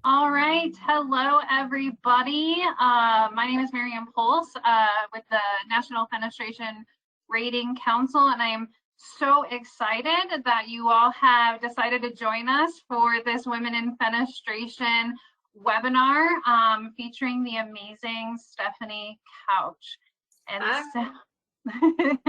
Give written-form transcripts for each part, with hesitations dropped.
All right. Hello, everybody. My name is Miriam Pulse with the National Fenestration Rating Council, and I am so excited that you all have decided to join us for this Women in Fenestration webinar featuring the amazing Stefanie Couch. And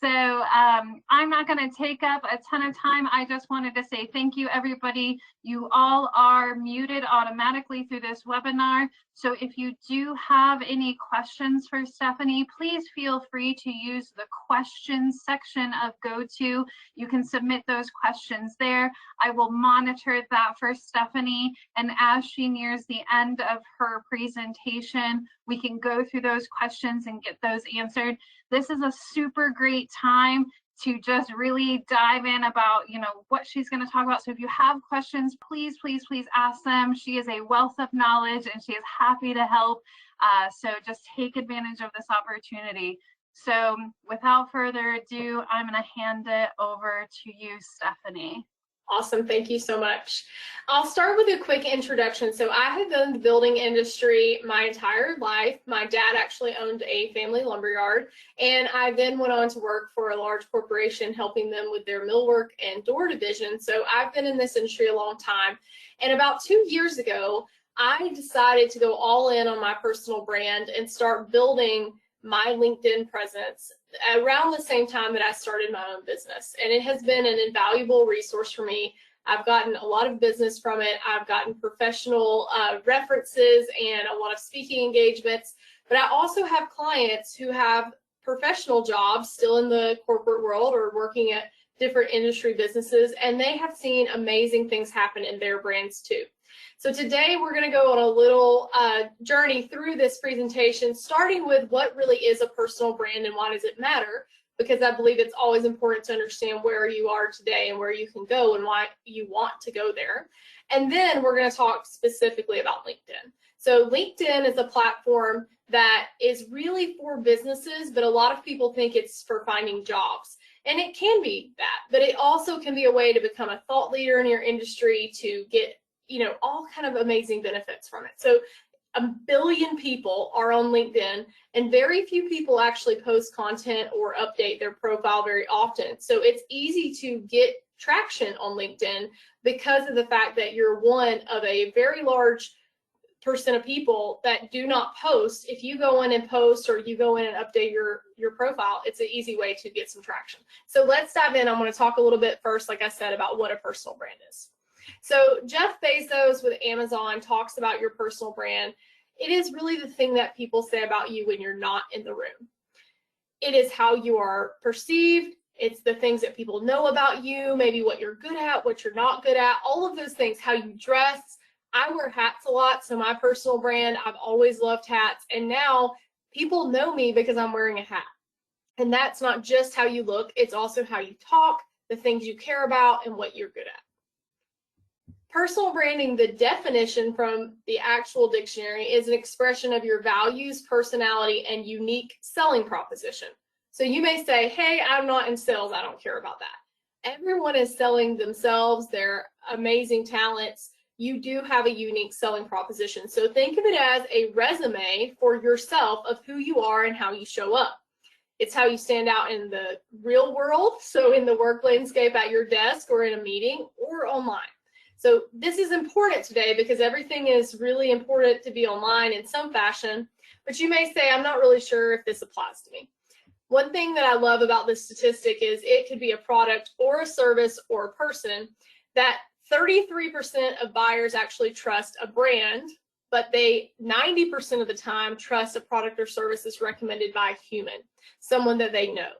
So I'm not going to take up a ton of time. I just wanted to say thank you, everybody. You all are muted automatically through this webinar. So if you do have any questions for Stefanie, please feel free to use the questions section of GoTo. You can submit those questions there. I will monitor that for Stefanie. And as she nears the end of her presentation, we can go through those questions and get those answered. This is a super great time to just really dive in about, what she's going to talk about. So if you have questions, please ask them. She is a wealth of knowledge and she is happy to help. So just take advantage of this opportunity. So without further ado, I'm going to hand it over to you, Stefanie. Awesome, thank you so much. I'll start with a quick introduction. So I have been in the building industry my entire life. My dad actually owned a family lumberyard, and I then went on to work for a large corporation helping them with their millwork and door division. So I've been in this industry a long time. And about 2 years ago, I decided to go all in on my personal brand and start building my LinkedIn presence around the same time that I started my own business. And it has been an invaluable resource for me. I've gotten a lot of business from it. I've gotten professional references and a lot of speaking engagements, but I also have clients who have professional jobs still in the corporate world or working at different industry businesses, and they have seen amazing things happen in their brands too. So today we're going to go on a little journey through this presentation, starting with what really is a personal brand and why does it matter, because I believe it's always important to understand where you are today and where you can go and why you want to go there. And then we're going to talk specifically about LinkedIn. So LinkedIn is a platform that is really for businesses, but a lot of people think it's for finding jobs. And it can be that, but it also can be a way to become a thought leader in your industry, to get all kind of amazing benefits from it. So 1 billion people are on LinkedIn, and very few people actually post content or update their profile very often. So it's easy to get traction on LinkedIn because of the fact that you're one of a very large percent of people that do not post. If you go in and post or you go in and update your profile, it's an easy way to get some traction. So let's dive in. I'm going to talk a little bit first, like I said, about what a personal brand is. So Jeff Bezos with Amazon talks about your personal brand. It is really the thing that people say about you when you're not in the room. It is how you are perceived. It's the things that people know about you, maybe what you're good at, what you're not good at, all of those things, how you dress. I wear hats a lot, so my personal brand, I've always loved hats, and now people know me because I'm wearing a hat. And that's not just how you look, it's also how you talk, the things you care about, and what you're good at. Personal branding, the definition from the actual dictionary, is an expression of your values, personality, and unique selling proposition. So you may say, hey, I'm not in sales, I don't care about that. Everyone is selling themselves, their amazing talents. You do have a unique selling proposition. So think of it as a resume for yourself of who you are and how you show up. It's how you stand out in the real world, so in the work landscape at your desk or in a meeting or online. So this is important today because everything is really important to be online in some fashion, but you may say, I'm not really sure if this applies to me. One thing that I love about this statistic is it could be a product or a service or a person, that 33% of buyers actually trust a brand, but they 90% of the time trust a product or service is recommended by a human, someone that they know.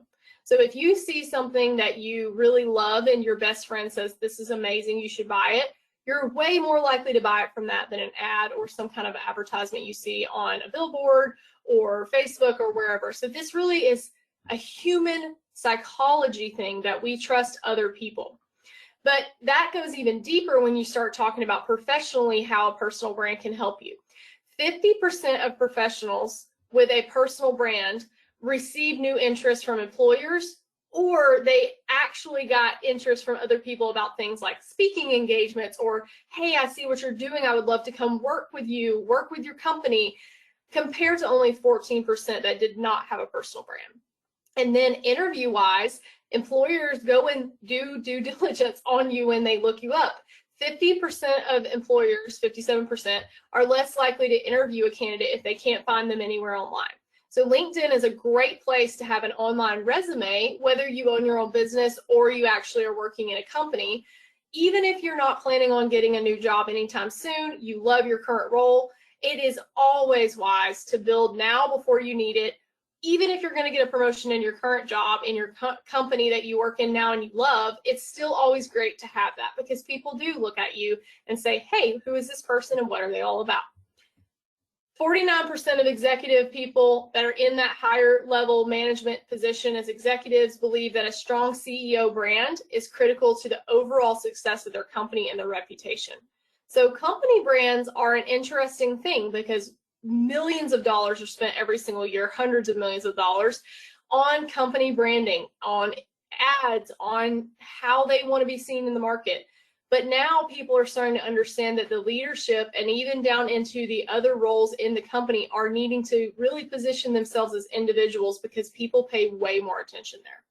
So if you see something that you really love and your best friend says, this is amazing, you should buy it, you're way more likely to buy it from that than an ad or some kind of advertisement you see on a billboard or Facebook or wherever. So this really is a human psychology thing that we trust other people. But that goes even deeper when you start talking about professionally how a personal brand can help you. 50% of professionals with a personal brand receive new interest from employers, or they actually got interest from other people about things like speaking engagements, or, hey, I see what you're doing, I would love to come work with you, work with your company, compared to only 14% that did not have a personal brand. And then interview-wise, employers go and do due diligence on you when they look you up. 50% of employers, 57%, are less likely to interview a candidate if they can't find them anywhere online. So LinkedIn is a great place to have an online resume, whether you own your own business or you actually are working in a company. Even if you're not planning on getting a new job anytime soon, you love your current role, it is always wise to build now before you need it. Even if you're going to get a promotion in your current job, in your company that you work in now and you love, it's still always great to have that, because people do look at you and say, hey, who is this person and what are they all about? 49% of executive people that are in that higher level management position as executives believe that a strong CEO brand is critical to the overall success of their company and their reputation. So company brands are an interesting thing, because millions of dollars are spent every single year, hundreds of millions of dollars, on company branding, on ads, on how they want to be seen in the market. But now people are starting to understand that the leadership, and even down into the other roles in the company, are needing to really position themselves as individuals, because people pay way more attention there.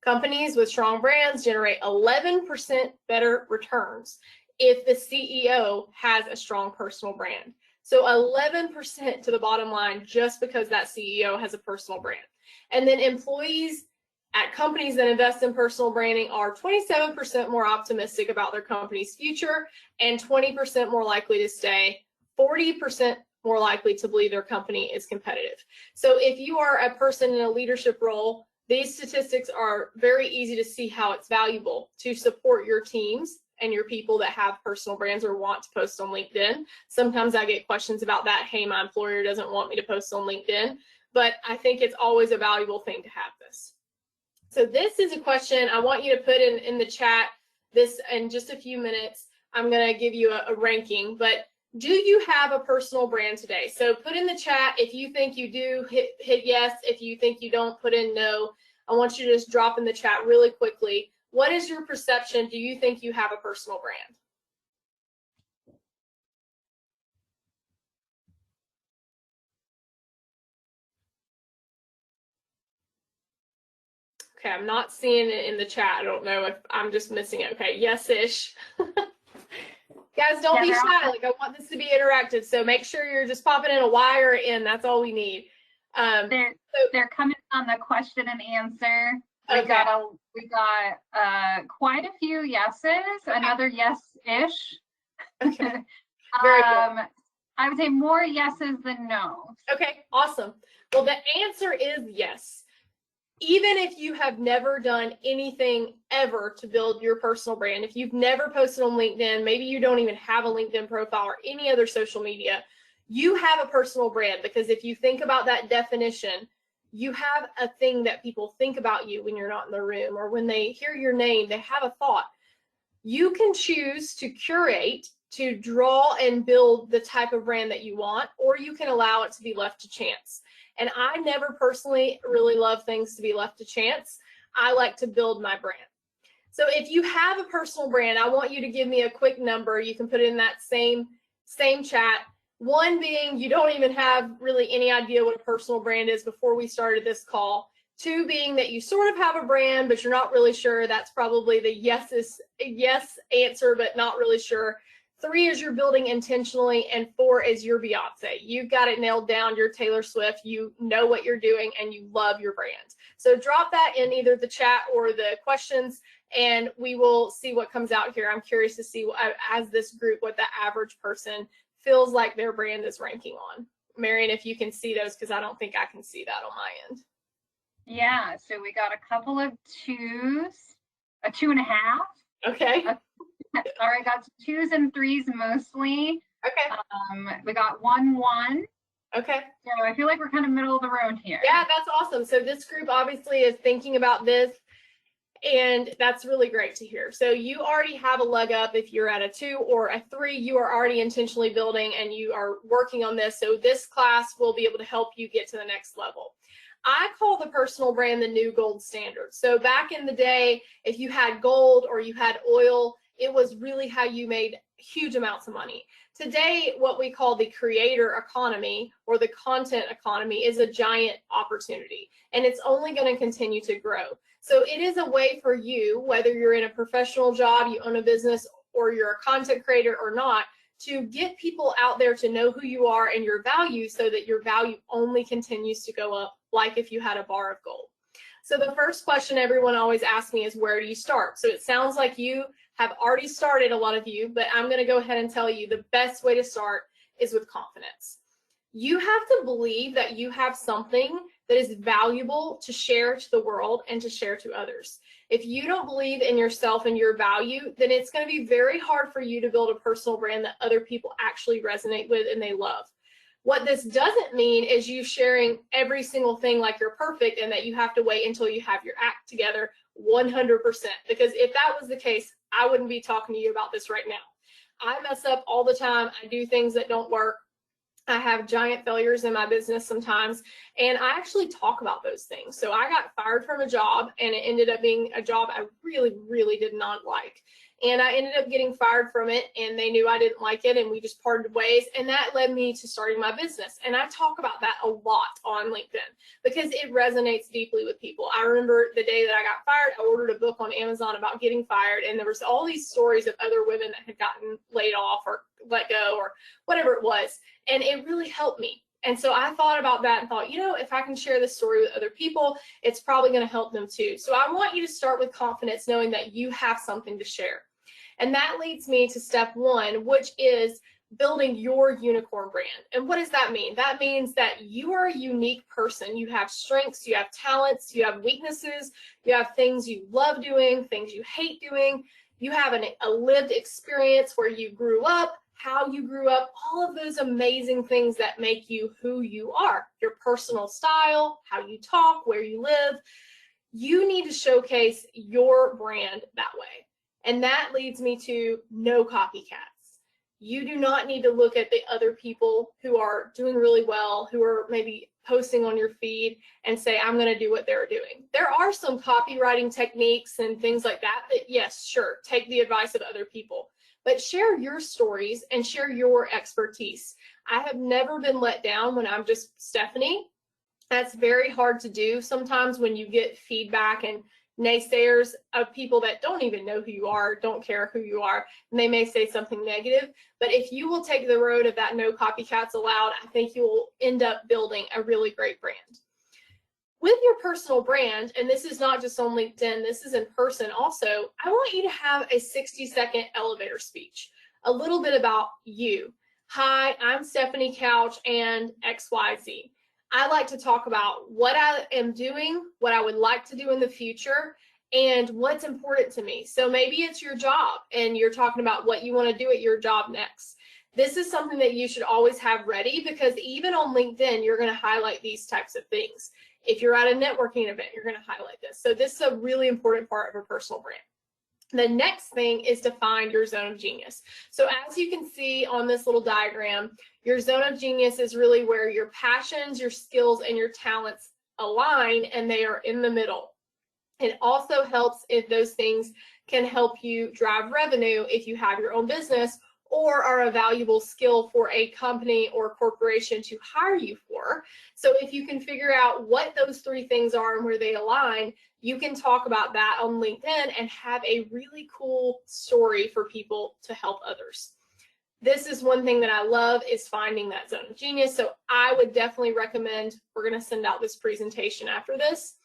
Companies with strong brands generate 11% better returns if the CEO has a strong personal brand. So 11% to the bottom line, just because that CEO has a personal brand. And then employees at companies that invest in personal branding are 27% more optimistic about their company's future, and 20% more likely to stay, 40% more likely to believe their company is competitive. So if you are a person in a leadership role, these statistics are very easy to see how it's valuable to support your teams and your people that have personal brands or want to post on LinkedIn. Sometimes I get questions about that. Hey, my employer doesn't want me to post on LinkedIn, but I think it's always a valuable thing to have this. So this is a question I want you to put in the chat. This in just a few minutes. I'm going to give you a ranking, but do you have a personal brand today? So put in the chat if you think you do, hit yes. If you think you don't, put in no. I want you to just drop in the chat really quickly. What is your perception? Do you think you have a personal brand? Okay, I'm not seeing it in the chat. I don't know if I'm just missing it. Okay, yes-ish. Guys, don't be shy. Like, I want this to be interactive, so make sure you're just popping in a Y or in. That's all we need. They're coming on the question and answer. We Okay. got quite a few yeses. Okay. Another yes-ish. Okay. Very good. I would say more yeses than no. Okay, awesome. Well, the answer is yes. Even if you have never done anything ever to build your personal brand, if you've never posted on LinkedIn, maybe you don't even have a LinkedIn profile or any other social media, you have a personal brand, because if you think about that definition, you have a thing that people think about you when you're not in the room, or when they hear your name, they have a thought. You can choose to curate, to draw and build the type of brand that you want, or you can allow it to be left to chance. And I never personally really love things to be left to chance. I like to build my brand. So if you have a personal brand, I want you to give me a quick number. You can put it in that same chat. One being you don't even have really any idea what a personal brand is before we started this call. Two being that you sort of have a brand, but you're not really sure. That's probably the yes answer, but not really sure. 3 is you're building intentionally, and 4 is you're Beyonce. You've got it nailed down. You're Taylor Swift. You know what you're doing, and you love your brand. So drop that in either the chat or the questions, and we will see what comes out here. I'm curious to see, as this group, what the average person feels like their brand is ranking on. Marion, if you can see those, because I don't think I can see that on my end. Yeah, so we got a couple of 2s, a 2.5. Okay. All right, got 2s and 3s mostly. Okay. We got 1. Okay. So I feel like we're kind of middle of the road here. Yeah, that's awesome. So this group obviously is thinking about this, and that's really great to hear. So you already have a leg up. If you're at a 2 or a 3, you are already intentionally building and you are working on this. So this class will be able to help you get to the next level. I call the personal brand the new gold standard. So back in the day, if you had gold or you had oil, it was really how you made huge amounts of money. Today, what we call the creator economy or the content economy is a giant opportunity, and it's only going to continue to grow. So it is a way for you, whether you're in a professional job, you own a business, or you're a content creator or not, to get people out there to know who you are and your value so that your value only continues to go up, like if you had a bar of gold. So the first question everyone always asks me is, where do you start? So it sounds like you have already started, a lot of you, but I'm going to go ahead and tell you the best way to start is with confidence. You have to believe that you have something that is valuable to share to the world and to share to others. If you don't believe in yourself and your value, then it's going to be very hard for you to build a personal brand that other people actually resonate with and they love. What this doesn't mean is you sharing every single thing like you're perfect and that you have to wait until you have your act together 100%. Because if that was the case, I wouldn't be talking to you about this right now. I mess up all the time. I do things that don't work. I have giant failures in my business sometimes, and I actually talk about those things. So I got fired from a job, and it ended up being a job I really, really did not like. And I ended up getting fired from it, and they knew I didn't like it, and we just parted ways, and that led me to starting my business. And I talk about that a lot on LinkedIn because it resonates deeply with people. I remember the day that I got fired, I ordered a book on Amazon about getting fired, and there was all these stories of other women that had gotten laid off or let go or whatever it was, and it really helped me. And so I thought about that and thought, you know, if I can share this story with other people, it's probably going to help them too. So I want you to start with confidence, knowing that you have something to share. And that leads me to step one, which is building your unicorn brand. And what does that mean? That means that you are a unique person. You have strengths, you have talents, you have weaknesses, you have things you love doing, things you hate doing. You have a lived experience where you grew up, how you grew up, all of those amazing things that make you who you are, your personal style, how you talk, where you live. You need to showcase your brand that way. And that leads me to no copycats. You do not need to look at the other people who are doing really well, who are maybe posting on your feed and say, I'm going to do what they're doing. There are some copywriting techniques and things like that, yes, sure, take the advice of other people. But share your stories and share your expertise. I have never been let down when I'm just Stefanie. That's very hard to do sometimes when you get feedback and naysayers of people that don't even know who you are, don't care who you are, and they may say something negative. But if you will take the road of that no copycats allowed, I think you will end up building a really great brand. With your personal brand, and this is not just on LinkedIn, this is in person also, I want you to have a 60-second elevator speech, a little bit about you. Hi, I'm Stefanie Couch and XYZ. I like to talk about what I am doing, what I would like to do in the future, and what's important to me. So maybe it's your job and you're talking about what you want to do at your job next. This is something that you should always have ready because even on LinkedIn, you're going to highlight these types of things. If you're at a networking event, you're going to highlight this. So this is a really important part of a personal brand. The next thing is to find your zone of genius. So as you can see on this little diagram, your zone of genius is really where your passions, your skills, and your talents align, and they are in the middle. It also helps if those things can help you drive revenue if you have your own business or are a valuable skill for a company or corporation to hire you for. So if you can figure out what those three things are and where they align, you can talk about that on LinkedIn and have a really cool story for people to help others. This is one thing that I love is finding that zone of genius. So I would definitely recommend, we're going to send out this presentation after this.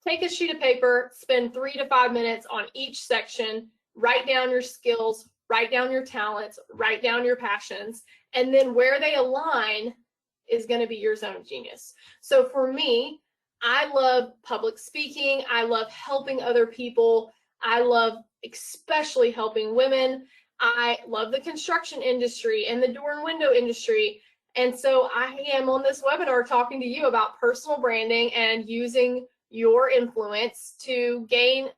Take a sheet of paper, spend 3 to 5 minutes on each section, write down your skills, write down your talents, write down your passions, and then where they align is going to be your zone of genius. So for me, I love public speaking. I love helping other people. I love especially helping women. I love the construction industry and the door and window industry. And so I am on this webinar talking to you about personal branding and using your influence to gain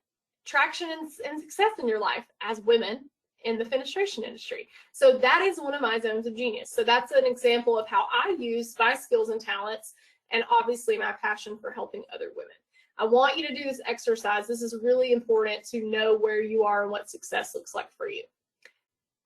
traction and success in your life as women in the fenestration industry. So that is one of my zones of genius. So that's an example of how I use my skills and talents and obviously my passion for helping other women. I want you to do this exercise. This is really important to know where you are and what success looks like for you.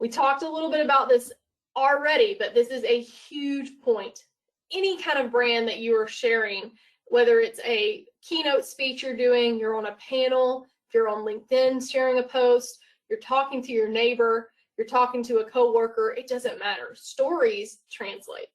We talked a little bit about this already, but this is a huge point. Any kind of brand that you are sharing, whether it's a keynote speech you're doing, you're on a panel, if you're on LinkedIn sharing a post, you're talking to your neighbor, you're talking to a coworker, it doesn't matter. Stories translate.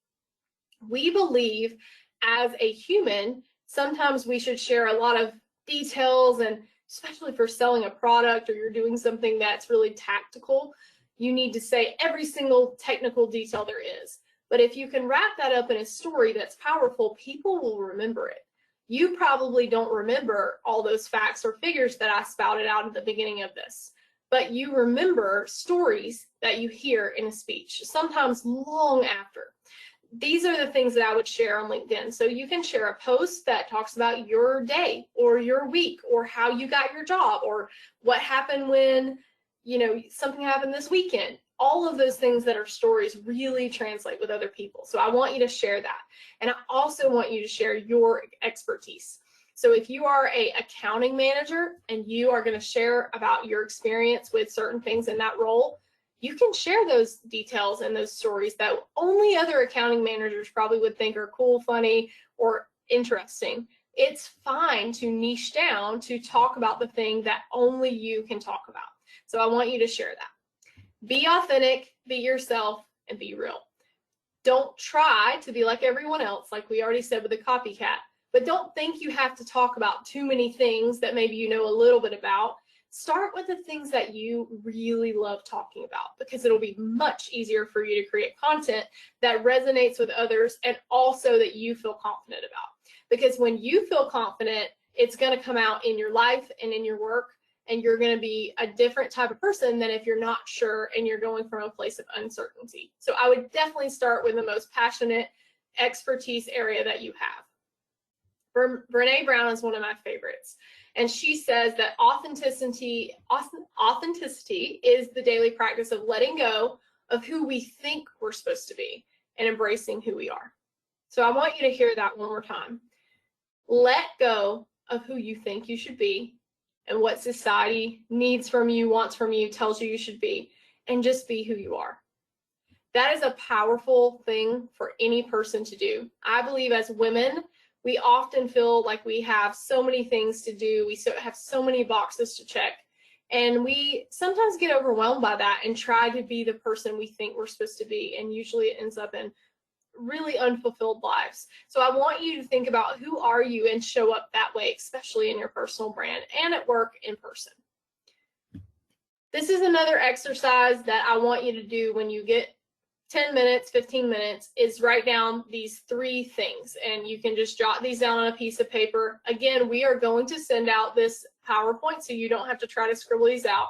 We believe as a human, sometimes we should share a lot of details, and especially for selling a product or you're doing something that's really tactical, you need to say every single technical detail there is. But if you can wrap that up in a story that's powerful, people will remember it. You probably don't remember all those facts or figures that I spouted out at the beginning of this, but you remember stories that you hear in a speech, sometimes long after. These are the things that I would share on LinkedIn. So you can share a post that talks about your day or your week or how you got your job or what happened when, something happened this weekend. All of those things that are stories really translate with other people. So I want you to share that. And I also want you to share your expertise. So if you are an accounting manager and you are going to share about your experience with certain things in that role, you can share those details and those stories that only other accounting managers probably would think are cool, funny, or interesting. It's fine to niche down to talk about the thing that only you can talk about. So I want you to share that. Be authentic, be yourself, and be real. Don't try to be like everyone else, like we already said with the copycat, but don't think you have to talk about too many things that maybe you know a little bit about. Start with the things that you really love talking about, because it'll be much easier for you to create content that resonates with others and also that you feel confident about. Because when you feel confident, it's going to come out in your life and in your work, and you're going to be a different type of person than if you're not sure and you're going from a place of uncertainty. So I would definitely start with the most passionate expertise area that you have. Brene Brown is one of my favorites. And she says that authenticity is the daily practice of letting go of who we think we're supposed to be and embracing who we are. So I want you to hear that one more time. Let go of who you think you should be and what society needs from you, wants from you, tells you should be, and just be who you are. That is a powerful thing for any person to do. I believe as women, we often feel like we have so many things to do. We have so many boxes to check. And we sometimes get overwhelmed by that and try to be the person we think we're supposed to be. And usually it ends up in really unfulfilled lives. So I want you to think about who are you and show up that way, especially in your personal brand and at work in person. This is another exercise that I want you to do when you get 10 minutes, 15 minutes, is write down these 3 things, and you can just jot these down on a piece of paper. Again, we are going to send out this PowerPoint, so you don't have to try to scribble these out.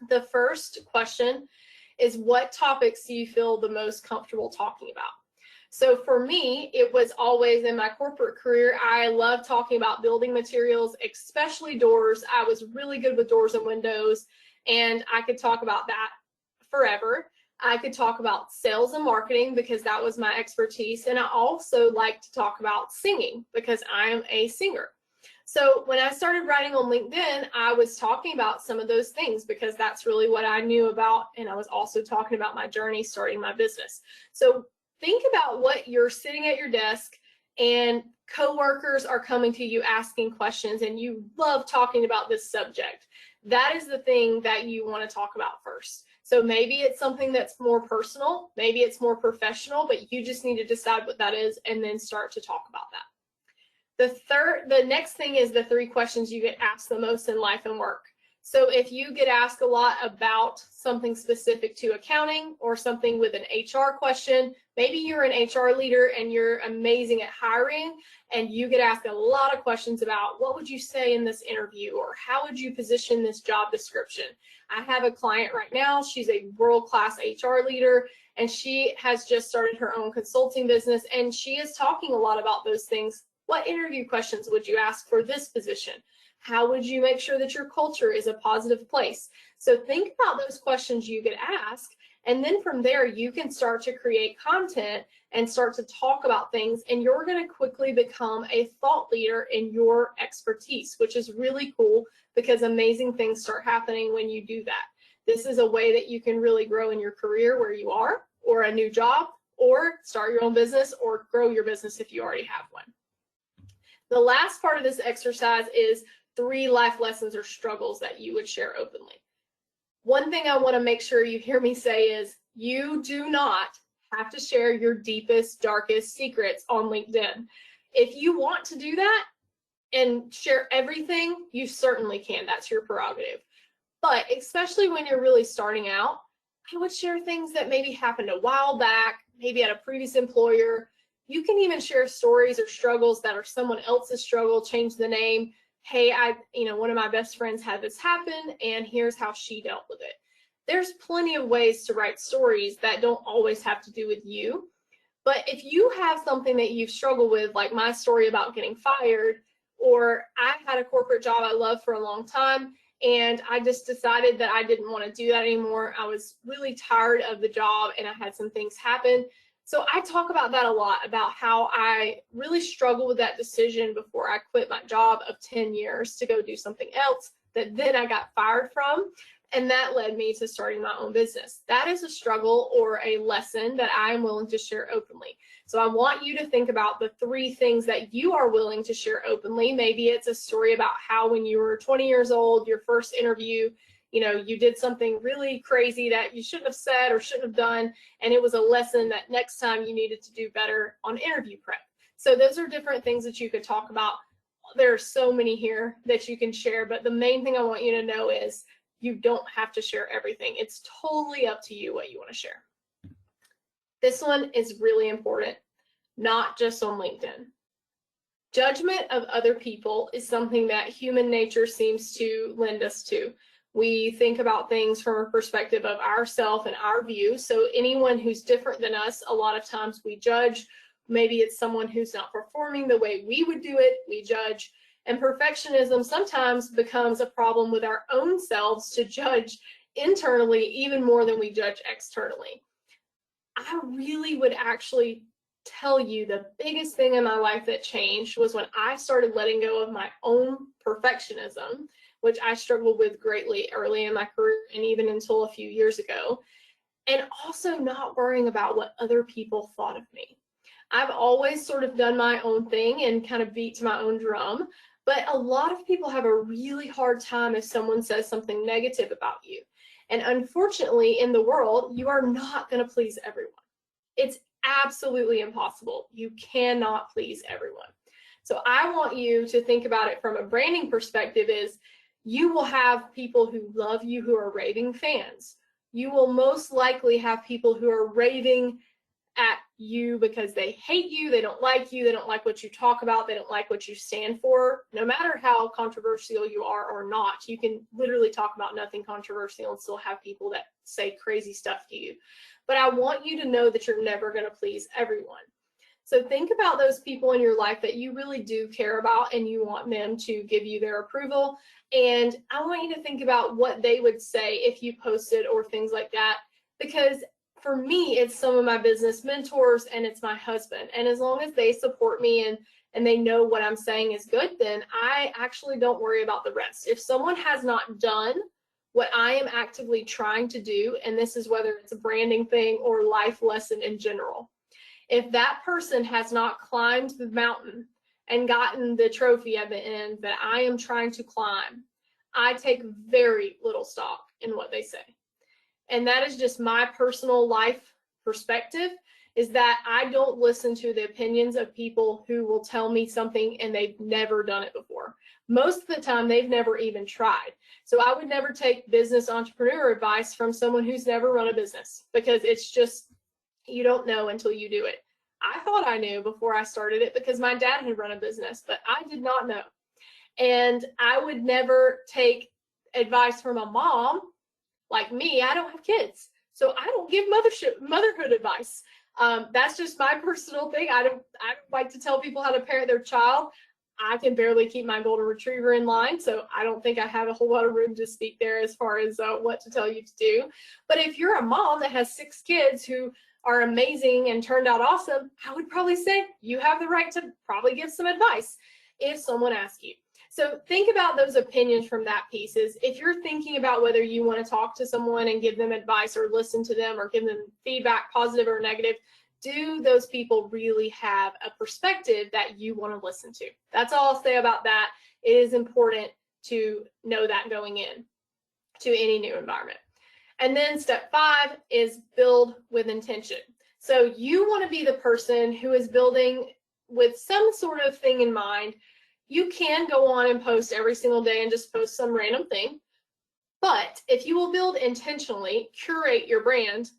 The first question is, what topics do you feel the most comfortable talking about? So for me, it was always in my corporate career, I love talking about building materials, especially doors. I was really good with doors and windows, and I could talk about that forever. I could talk about sales and marketing because that was my expertise. And I also like to talk about singing because I'm a singer. So when I started writing on LinkedIn, I was talking about some of those things because that's really what I knew about. And I was also talking about my journey starting my business. So think about what you're sitting at your desk and coworkers are coming to you asking questions and you love talking about this subject. That is the thing that you want to talk about first. So maybe it's something that's more personal, maybe it's more professional, but you just need to decide what that is and then start to talk about that. The next thing is the 3 questions you get asked the most in life and work. So if you get asked a lot about something specific to accounting or something with an HR question, maybe you're an HR leader and you're amazing at hiring and you get asked a lot of questions about what would you say in this interview or how would you position this job description. I have a client right now, she's a world-class HR leader and she has just started her own consulting business and she is talking a lot about those things. What interview questions would you ask for this position? How would you make sure that your culture is a positive place? So think about those questions you get asked And then from there, you can start to create content and start to talk about things, and you're going to quickly become a thought leader in your expertise, which is really cool because amazing things start happening when you do that. This is a way that you can really grow in your career where you are, or a new job, or start your own business, or grow your business if you already have one. The last part of this exercise is 3 life lessons or struggles that you would share openly. One thing I want to make sure you hear me say is you do not have to share your deepest, darkest secrets on LinkedIn. If you want to do that and share everything, you certainly can. That's your prerogative. But especially when you're really starting out, I would share things that maybe happened a while back, maybe at a previous employer. You can even share stories or struggles that are someone else's struggle, change the name. Hey, one of my best friends had this happen, and here's how she dealt with it. There's plenty of ways to write stories that don't always have to do with you. But if you have something that you've struggled with, like my story about getting fired, or I had a corporate job I loved for a long time, and I just decided that I didn't want to do that anymore. I was really tired of the job, and I had some things happen. So I talk about that a lot, about how I really struggled with that decision before I quit my job of 10 years to go do something else that then I got fired from. And that led me to starting my own business. That is a struggle or a lesson that I am willing to share openly. So I want you to think about the 3 things that you are willing to share openly. Maybe it's a story about how when you were 20 years old, your first interview, you did something really crazy that you shouldn't have said or shouldn't have done, and it was a lesson that next time you needed to do better on interview prep. So those are different things that you could talk about. There are so many here that you can share, but the main thing I want you to know is you don't have to share everything. It's totally up to you what you want to share. This one is really important, not just on LinkedIn. Judgment of other people is something that human nature seems to lend us to. We think about things from a perspective of ourself and our view. So anyone who's different than us, a lot of times we judge. Maybe it's someone who's not performing the way we would do it, we judge. And perfectionism sometimes becomes a problem with our own selves to judge internally even more than we judge externally. I really would actually tell you the biggest thing in my life that changed was when I started letting go of my own perfectionism, which I struggled with greatly early in my career and even until a few years ago, and also not worrying about what other people thought of me. I've always sort of done my own thing and kind of beat to my own drum, but a lot of people have a really hard time if someone says something negative about you. And unfortunately, in the world, you are not going to please everyone. It's absolutely impossible. You cannot please everyone. So I want you to think about it from a branding perspective is you will have people who love you who are raving fans. You will most likely have people who are raving at you because they hate you, they don't like what you talk about, they don't like what you stand for. No matter how controversial you are or not, you can literally talk about nothing controversial and still have people that say crazy stuff to you. But I want you to know that you're never going to please everyone. So think about those people in your life that you really do care about and you want them to give you their approval. And I want you to think about what they would say if you posted or things like that, because for me, it's some of my business mentors and it's my husband. And as long as they support me and they know what I'm saying is good, then I actually don't worry about the rest. If someone has not done what I am actively trying to do, and this is whether it's a branding thing or life lesson in general, if that person has not climbed the mountain and gotten the trophy at the end that I am trying to climb, I take very little stock in what they say. And that is just my personal life perspective, is that I don't listen to the opinions of people who will tell me something and they've never done it before. Most of the time, they've never even tried. So I would never take business entrepreneur advice from someone who's never run a business, because it's just, you don't know until you do it. I thought I knew before I started it because my dad had run a business, but I did not know. And I would never take advice from a mom. Like me, I don't have kids, so I don't give motherhood advice. That's just my personal thing. I don't like to tell people how to parent their child. I can barely keep my golden retriever in line, so I don't think I have a whole lot of room to speak there as far as what to tell you to do. But if you're a mom that has 6 kids who are amazing and turned out awesome, I would probably say you have the right to probably give some advice if someone asks you. So think about those opinions from that piece. Is if you're thinking about whether you want to talk to someone and give them advice or listen to them or give them feedback, positive or negative, do those people really have a perspective that you want to listen to? That's all I'll say about that. It is important to know that going in to any new environment. And then step 5 is build with intention. So you want to be the person who is building with some sort of thing in mind. You can go on and post every single day and just post some random thing. But if you will build intentionally, curate your brand,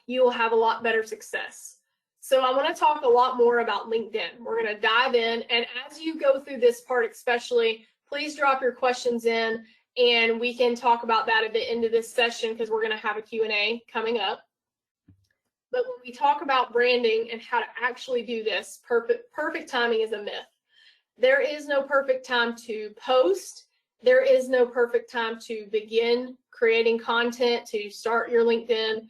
you will have a lot better success. So I want to talk a lot more about LinkedIn. We're going to dive in, and as you go through this part especially, please drop your questions in, and we can talk about that at the end of this session because we're going to have a Q&A coming up. But when we talk about branding and how to actually do this, perfect timing is a myth. There is no perfect time to post. There is no perfect time to begin creating content, to start your LinkedIn.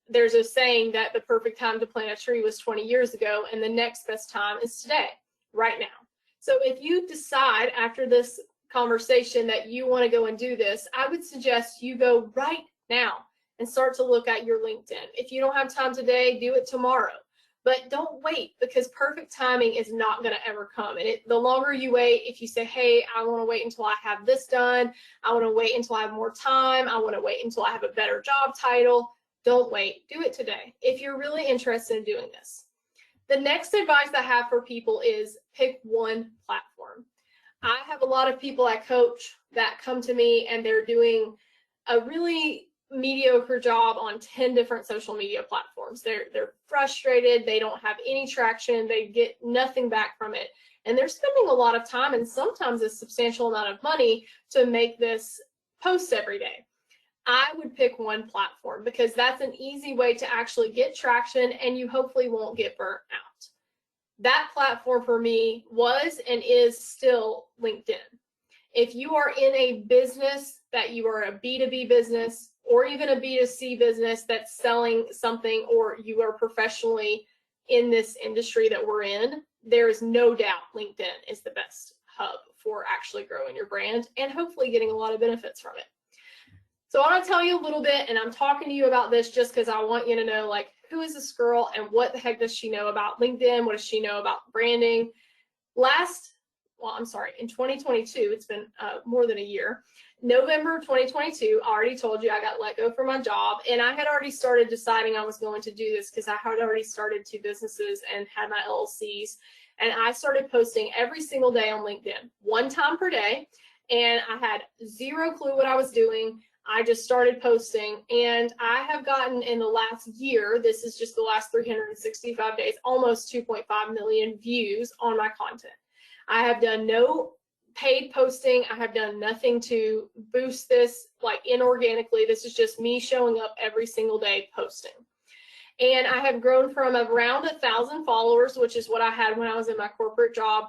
There's a saying that the perfect time to plant a tree was 20 years ago, and the next best time is today, right now. So if you decide after this conversation that you want to go and do this, I would suggest you go right now and start to look at your LinkedIn. If you don't have time today, do it tomorrow. But don't wait, because perfect timing is not going to ever come. And the longer you wait, if you say, hey, I want to wait until I have this done, I want to wait until I have more time, I want to wait until I have a better job title, don't wait. Do it today if you're really interested in doing this. The next advice I have for people is pick one platform. I have a lot of people I coach that come to me and they're doing a really mediocre job on 10 different social media platforms. They're frustrated, they don't have any traction, they get nothing back from it, and they're spending a lot of time and sometimes a substantial amount of money to make this post every day. I would pick one platform because that's an easy way to actually get traction and you hopefully won't get burnt out. That platform for me was and is still LinkedIn. If you are in a business that you are a B2B business or even a B2C business that's selling something, or you are professionally in this industry that we're in, there is no doubt LinkedIn is the best hub for actually growing your brand and hopefully getting a lot of benefits from it. So I want to tell you a little bit, and I'm talking to you about this just because I want you to know, like, who is this girl and what the heck does she know about LinkedIn? What does she know about branding? In 2022, it's been more than a year. November 2022, I already told you I got let go from my job, and I had already started deciding I was going to do this because I had already started 2 businesses and had my LLCs, and I started posting every single day on LinkedIn, 1 time per day, and I had zero clue what I was doing. I just started posting, and I have gotten in the last year, this is just the last 365 days, almost 2.5 million views on my content. I have done no paid posting. I have done nothing to boost this like inorganically. This is just me showing up every single day posting. And I have grown from around 1,000 followers, which is what I had when I was in my corporate job,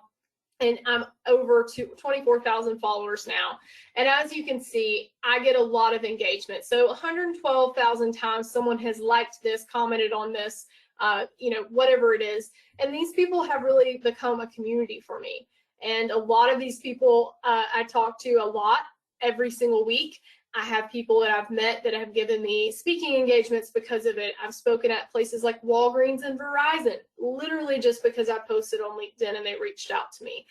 and I'm over to 24,000 followers now. And as you can see, I get a lot of engagement. So 112,000 times someone has liked this, commented on this, whatever it is. And these people have really become a community for me. And a lot of these people I talk to a lot every single week. I have people that I've met that have given me speaking engagements because of it. I've spoken at places like Walgreens and Verizon, literally just because I posted on LinkedIn and they reached out to me.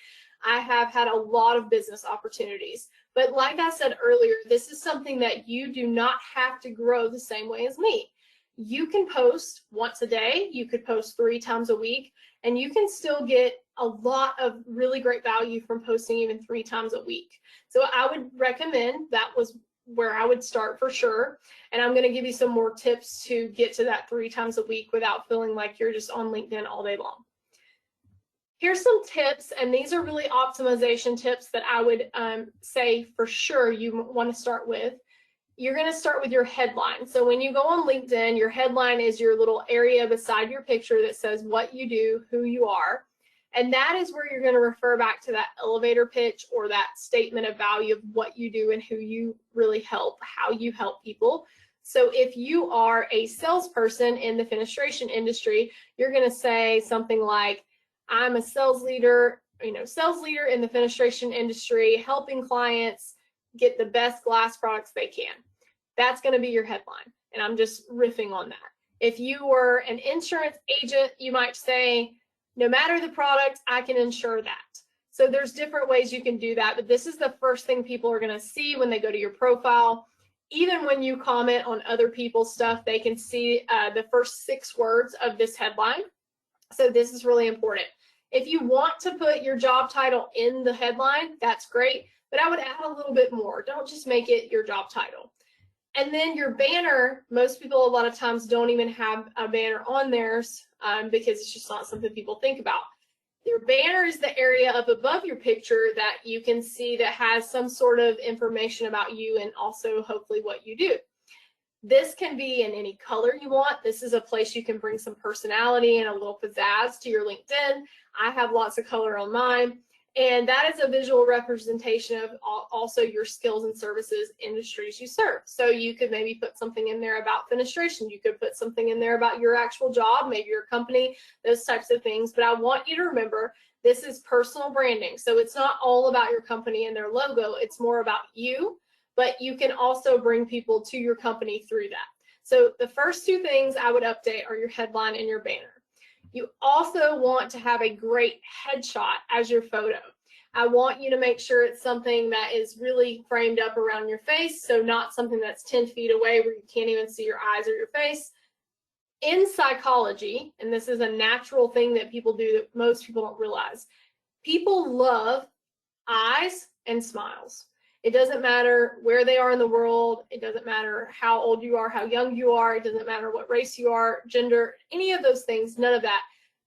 I have had a lot of business opportunities. But like I said earlier, this is something that you do not have to grow the same way as me. You can post once a day, you could post 3 times a week, and you can still get a lot of really great value from posting even 3 times a week. So I would recommend, that was where I would start for sure. And I'm going to give you some more tips to get to that 3 times a week without feeling like you're just on LinkedIn all day long. Here's some tips, and these are really optimization tips that I would say for sure you want to start with. You're going to start with your headline. So when you go on LinkedIn, your headline is your little area beside your picture that says what you do, who you are. And that is where you're going to refer back to that elevator pitch or that statement of value of what you do and who you really help, how you help people. So if you are a salesperson in the fenestration industry, you're going to say something like, I'm a sales leader in the fenestration industry, helping clients get the best glass products they can. That's going to be your headline. And I'm just riffing on that. If you were an insurance agent, you might say, no matter the product, I can insure that. So there's different ways you can do that, but this is the first thing people are going to see when they go to your profile. Even when you comment on other people's stuff, they can see the first 6 words of this headline. So this is really important. If you want to put your job title in the headline, that's great, but I would add a little bit more. Don't just make it your job title. And then your banner, most people a lot of times don't even have a banner on theirs because it's just not something people think about. Your banner is the area up above your picture that you can see that has some sort of information about you and also hopefully what you do. This can be in any color you want. This is a place you can bring some personality and a little pizzazz to your LinkedIn. I have lots of color on mine. And that is a visual representation of also your skills and services industries you serve. So you could maybe put something in there about fenestration. You could put something in there about your actual job, maybe your company, those types of things. But I want you to remember, this is personal branding. So it's not all about your company and their logo. It's more about you, but you can also bring people to your company through that. So the first 2 things I would update are your headline and your banner. You also want to have a great headshot as your photo. I want you to make sure it's something that is really framed up around your face, so not something that's 10 feet away where you can't even see your eyes or your face. In psychology, and this is a natural thing that people do that most people don't realize, people love eyes and smiles. It doesn't matter where they are in the world. It doesn't matter how old you are, how young you are. It doesn't matter what race you are, gender, any of those things, none of that.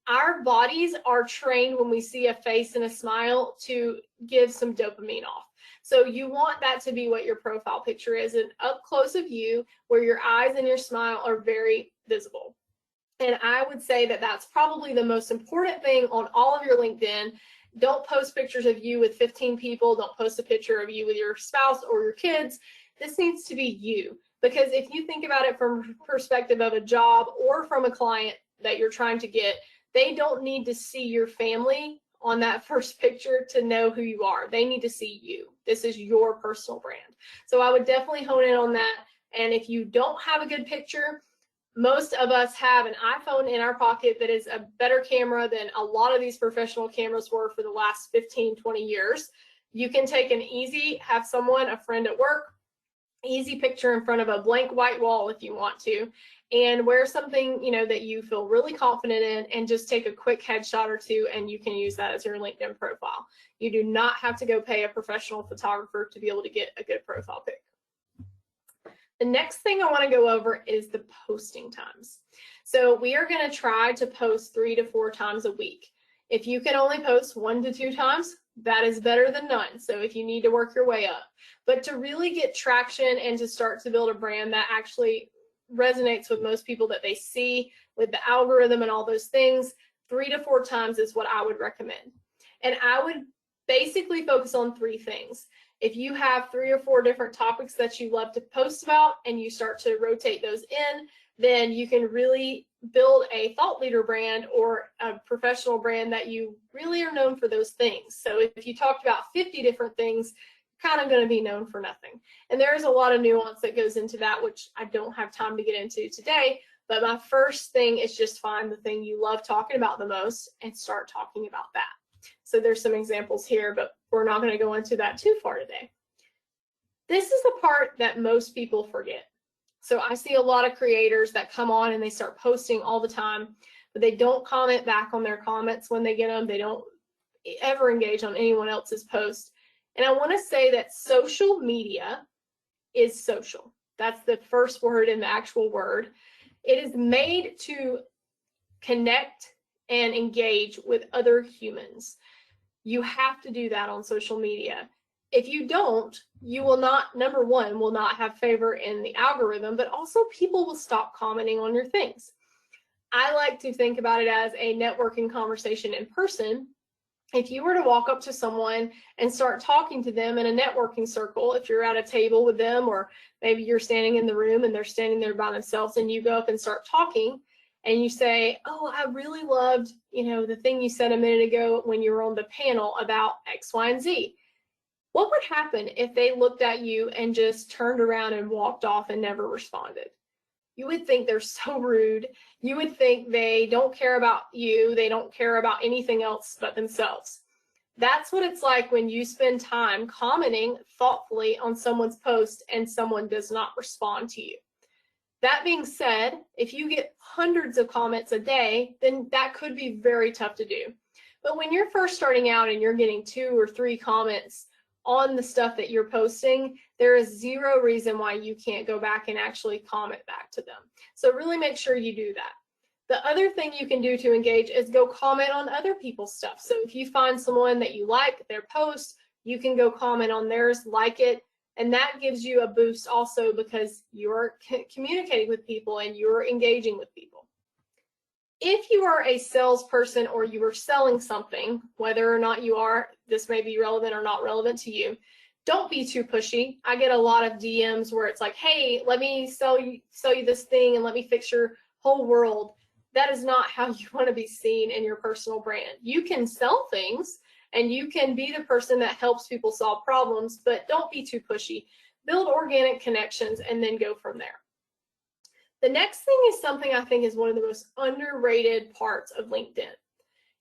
Our bodies are trained when we see a face and a smile to give some dopamine off. So you want that to be what your profile picture is, an up close of you where your eyes and your smile are very visible. And I would say that that's probably the most important thing on all of your LinkedIn. Don't post pictures of you with 15 people. Don't post a picture of you with your spouse or your kids. This needs to be you. Because if you think about it from a perspective of a job or from a client that you're trying to get, they don't need to see your family on that first picture to know who you are. They need to see you. This is your personal brand. So I would definitely hone in on that. And if you don't have a good picture, most of us have an iPhone in our pocket that is a better camera than a lot of these professional cameras were for the last 15, 20 years. You can take an easy, have someone, a friend at work, easy picture in front of a blank white wall if you want to, and wear something, that you feel really confident in, and just take a quick headshot or 2, and you can use that as your LinkedIn profile. You do not have to go pay a professional photographer to be able to get a good profile pic. The next thing I want to go over is the posting times. So we are going to try to post 3 to 4 times a week. If you can only post 1 to 2 times, that is better than none. So if you need to work your way up, but to really get traction and to start to build a brand that actually resonates with most people that they see with the algorithm and all those things, 3 to 4 times is what I would recommend. And I would basically focus on 3 things. If you have 3 or 4 different topics that you love to post about and you start to rotate those in, then you can really build a thought leader brand or a professional brand that you really are known for those things. So if you talked about 50 different things, kind of going to be known for nothing. And there's a lot of nuance that goes into that, which I don't have time to get into today. But my first thing is just find the thing you love talking about the most and start talking about that. So there's some examples here, but we're not going to go into that too far today. This is the part that most people forget. So I see a lot of creators that come on and they start posting all the time, but they don't comment back on their comments when they get them. They don't ever engage on anyone else's post. And I want to say that social media is social. That's the first word in the actual word. It is made to connect and engage with other humans. You have to do that on social media. If you don't, you will not, number one, will not have favor in the algorithm, but also people will stop commenting on your things. I like to think about it as a networking conversation in person, If you were to walk up to someone and start talking to them in a networking circle, if you're at a table with them, or maybe you're standing in the room and they're standing there by themselves, and you go up and start talking and you say, oh, I really loved, the thing you said a minute ago when you were on the panel about X, Y, and Z. What would happen if they looked at you and just turned around and walked off and never responded? You would think they're so rude. You would think they don't care about you. They don't care about anything else but themselves. That's what it's like when you spend time commenting thoughtfully on someone's post and someone does not respond to you. That being said, if you get hundreds of comments a day, then that could be very tough to do. But when you're first starting out and you're getting 2 or 3 comments on the stuff that you're posting, there is zero reason why you can't go back and actually comment back to them. So really make sure you do that. The other thing you can do to engage is go comment on other people's stuff. So if you find someone that you like their post, you can go comment on theirs, like it, and that gives you a boost also because you're communicating with people and you're engaging with people. If you are a salesperson or you are selling something, whether or not you are, this may be relevant or not relevant to you, don't be too pushy. I get a lot of DMs where it's like, hey, let me sell you this thing and let me fix your whole world. That is not how you want to be seen in your personal brand. You can sell things and you can be the person that helps people solve problems, but don't be too pushy. Build organic connections and then go from there. The next thing is something I think is one of the most underrated parts of LinkedIn.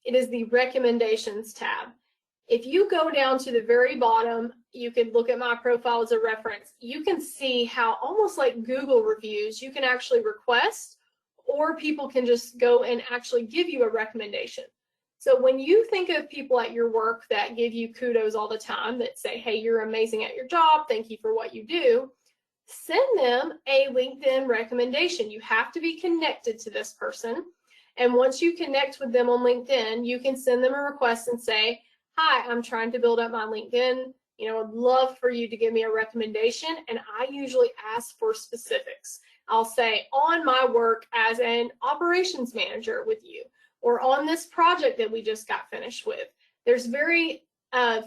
It is the recommendations tab. If you go down to the very bottom, you can look at my profile as a reference. You can see how almost like Google reviews, you can actually request, or people can just go and actually give you a recommendation. So when you think of people at your work that give you kudos all the time, that say, hey, you're amazing at your job, thank you for what you do, send them a LinkedIn recommendation. You have to be connected to this person. And once you connect with them on LinkedIn, you can send them a request and say, hi, I'm trying to build up my LinkedIn. I'd love for you to give me a recommendation. And I usually ask for specifics. I'll say, on my work as an operations manager with you, or on this project that we just got finished with. There's very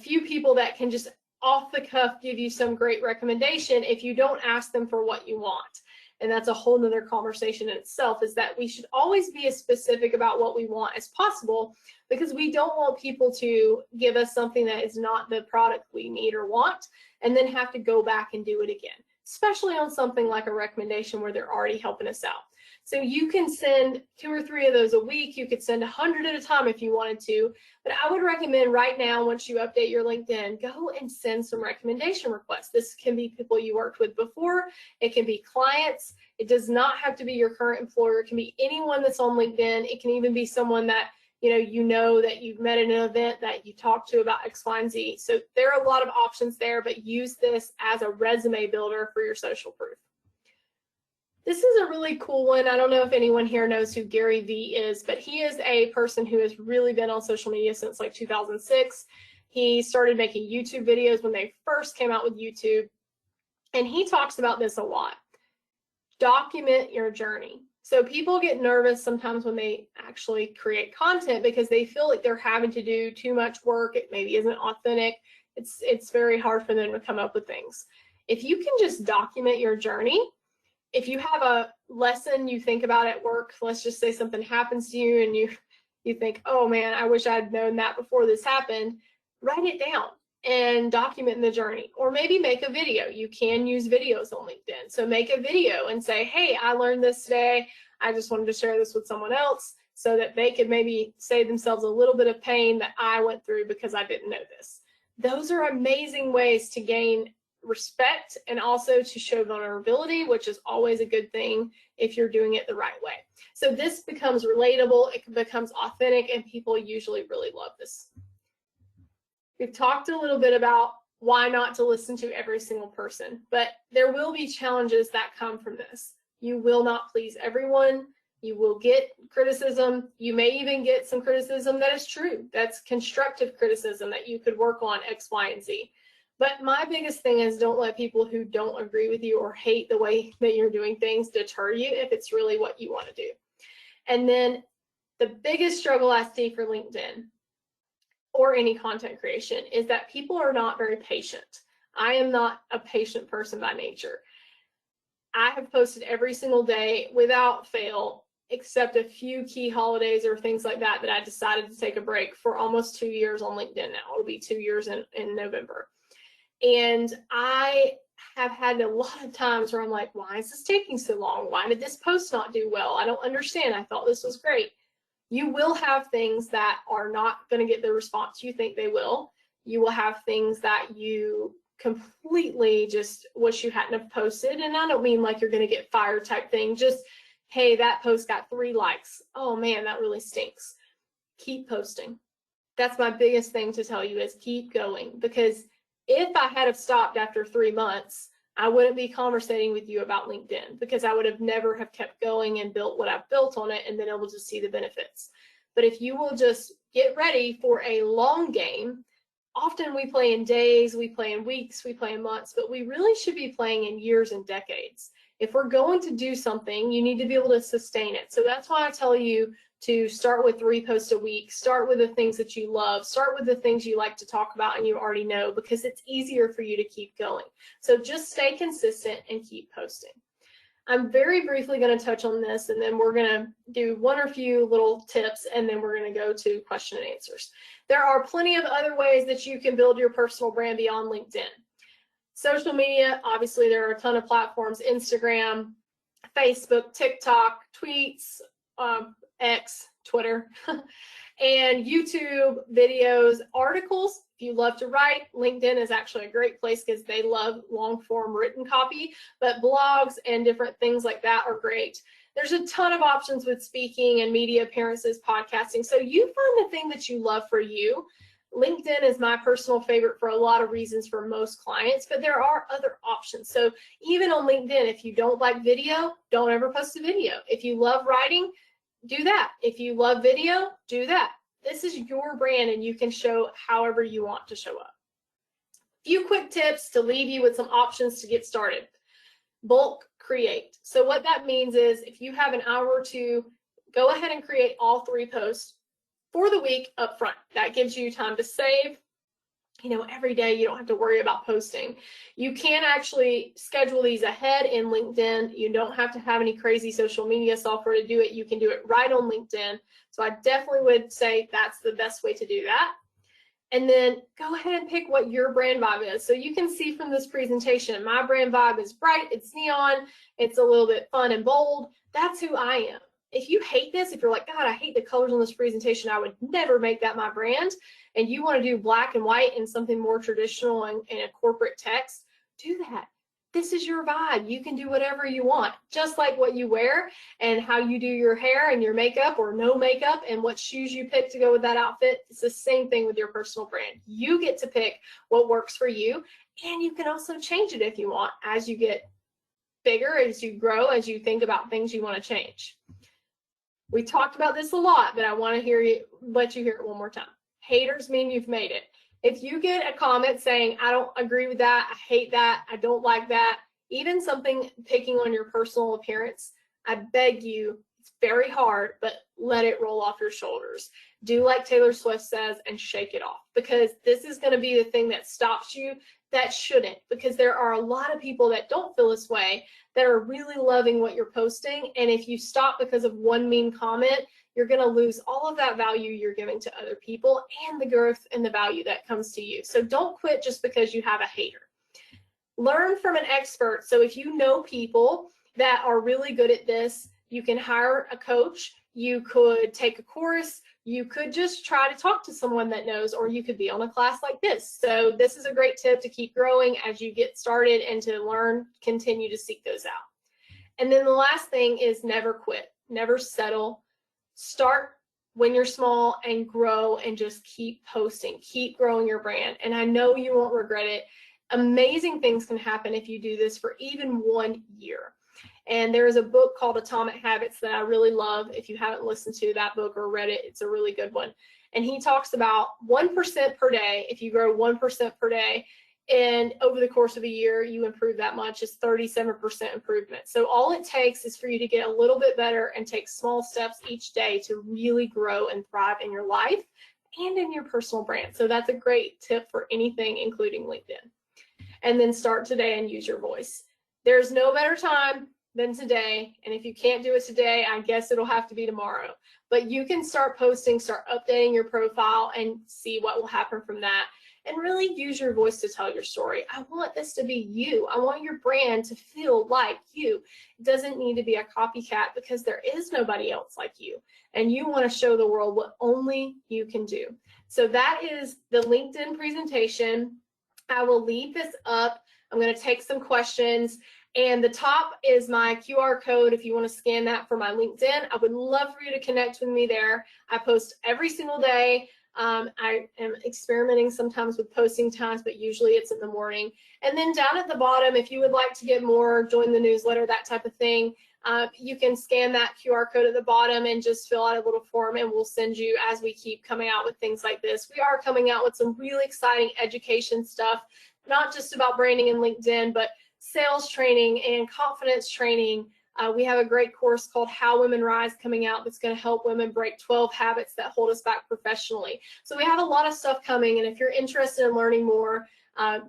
few people that can just off the cuff give you some great recommendation if you don't ask them for what you want. And that's a whole nother conversation in itself, is that we should always be as specific about what we want as possible, because we don't want people to give us something that is not the product we need or want and then have to go back and do it again, especially on something like a recommendation where they're already helping us out. So you can send 2 or 3 of those a week. You could send 100 at a time if you wanted to. But I would recommend right now, once you update your LinkedIn, go and send some recommendation requests. This can be people you worked with before. It can be clients. It does not have to be your current employer. It can be anyone that's on LinkedIn. It can even be someone that you know that you've met at an event that you talked to about X, Y, and Z. So there are a lot of options there, but use this as a resume builder for your social proof. This is a really cool one. I don't know if anyone here knows who Gary Vee is, but he is a person who has really been on social media since like 2006. He started making YouTube videos when they first came out with YouTube, and he talks about this a lot. Document your journey. So people get nervous sometimes when they actually create content because they feel like they're having to do too much work. It maybe isn't authentic. It's very hard for them to come up with things. If you can just document your journey, if you have a lesson you think about at work, let's just say something happens to you and you think, oh man, I wish I'd known that before this happened, write it down and document the journey. Or maybe make a video. You can use videos on LinkedIn. So make a video and say, hey, I learned this today. I just wanted to share this with someone else so that they could maybe save themselves a little bit of pain that I went through because I didn't know this. Those are amazing ways to gain respect and also to show vulnerability, which is always a good thing if you're doing it the right way. So this becomes relatable, it becomes authentic, and people usually really love this. We've talked a little bit about why not to listen to every single person, but there will be challenges that come from this. You will not please everyone. You will get criticism. You may even get some criticism that is true. That's constructive criticism that you could work on X, Y, and Z. But my biggest thing is don't let people who don't agree with you or hate the way that you're doing things deter you if it's really what you want to do. And then the biggest struggle I see for LinkedIn or any content creation, is that people are not very patient. I am not a patient person by nature. I have posted every single day without fail, except a few key holidays or things like that I decided to take a break for almost 2 years on LinkedIn now. It'll be 2 years in November. And I have had a lot of times where I'm like, why is this taking so long? Why did this post not do well? I don't understand. I thought this was great. You will have things that are not going to get the response you think they will. You will have things that you completely just wish you hadn't have posted. And I don't mean like you're going to get fired type thing. Just, hey, that post got 3 likes. Oh man, that really stinks. Keep posting. That's my biggest thing to tell you, is keep going. Because if I had have stopped after 3 months, I wouldn't be conversating with you about LinkedIn, because I would have never have kept going and built what I've built on it and been able to see the benefits. But if you will just get ready for a long game, often we play in days, we play in weeks, we play in months, but we really should be playing in years and decades. If we're going to do something, you need to be able to sustain it. So that's why I tell you to start with 3 posts a week, start with the things that you love, start with the things you like to talk about and you already know, because it's easier for you to keep going. So just stay consistent and keep posting. I'm very briefly going to touch on this, and then we're going to do one or few little tips, and then we're going to go to question and answers. There are plenty of other ways that you can build your personal brand beyond LinkedIn. Social media, obviously there are a ton of platforms: Instagram, Facebook, TikTok, tweets, X, Twitter, and YouTube, videos, articles. If you love to write, LinkedIn is actually a great place because they love long form written copy, but blogs and different things like that are great. There's a ton of options with speaking and media appearances, podcasting. So you find the thing that you love for you. LinkedIn is my personal favorite for a lot of reasons for most clients, but there are other options. So even on LinkedIn, if you don't like video, don't ever post a video. If you love writing, do that. If you love video, do that. This is your brand and you can show however you want to show up. A few quick tips to leave you with some options to get started. Bulk create. So what that means is, if you have an hour or two, go ahead and create all 3 posts for the week up front. That gives you time to save. Every day you don't have to worry about posting. You can actually schedule these ahead in LinkedIn. You don't have to have any crazy social media software to do it. You can do it right on LinkedIn. So I definitely would say that's the best way to do that. And then go ahead and pick what your brand vibe is. So you can see from this presentation, my brand vibe is bright, it's neon, it's a little bit fun and bold. That's who I am. If you hate this, if you're like, God, I hate the colors on this presentation, I would never make that my brand, and you want to do black and white and something more traditional and a corporate text, do that. This is your vibe. You can do whatever you want, just like what you wear and how you do your hair and your makeup or no makeup and what shoes you pick to go with that outfit. It's the same thing with your personal brand. You get to pick what works for you, and you can also change it if you want as you get bigger, as you grow, as you think about things you want to change. We talked about this a lot, but I want to let you hear it one more time. Haters mean you've made it. If you get a comment saying, I don't agree with that, I hate that, I don't like that, even something picking on your personal appearance, I beg you, it's very hard, but let it roll off your shoulders. Do like Taylor Swift says and shake it off, because this is going to be the thing that stops you. That shouldn't, because there are a lot of people that don't feel this way that are really loving what you're posting. And if you stop because of one mean comment, you're going to lose all of that value you're giving to other people and the growth and the value that comes to you. So don't quit just because you have a hater. Learn from an expert. So if you know people that are really good at this, you can hire a coach, you could take a course, you could just try to talk to someone that knows, or you could be on a class like this. So this is a great tip to keep growing as you get started and to learn, continue to seek those out. And then the last thing is never quit, never settle. Start when you're small and grow and just keep posting, keep growing your brand. And I know you won't regret it. Amazing things can happen if you do this for even 1 year. And there is a book called Atomic Habits that I really love. If you haven't listened to that book or read it, it's a really good one. And he talks about 1% per day. If you grow 1% per day, and over the course of a year, you improve that much, it's 37% improvement. So all it takes is for you to get a little bit better and take small steps each day to really grow and thrive in your life and in your personal brand. So that's a great tip for anything, including LinkedIn. And then start today and use your voice. There's no better time than today. And if you can't do it today, I guess it'll have to be tomorrow. But you can start posting, start updating your profile, and see what will happen from that. And really use your voice to tell your story. I want this to be you. I want your brand to feel like you. It doesn't need to be a copycat, because there is nobody else like you. And you want to show the world what only you can do. So that is the LinkedIn presentation. I will leave this up. I'm going to take some questions. And the top is my QR code if you want to scan that for my LinkedIn. I would love for you to connect with me there. I post every single day. I am experimenting sometimes with posting times, but usually it's in the morning. And then down at the bottom, if you would like to get more, join the newsletter, that type of thing, you can scan that QR code at the bottom and just fill out a little form, and we'll send you as we keep coming out with things like this. We are coming out with some really exciting education stuff, not just about branding and LinkedIn, but sales training and confidence training. We have a great course called How Women Rise coming out that's going to help women break 12 habits that hold us back professionally. So we have a lot of stuff coming, and if you're interested in learning more,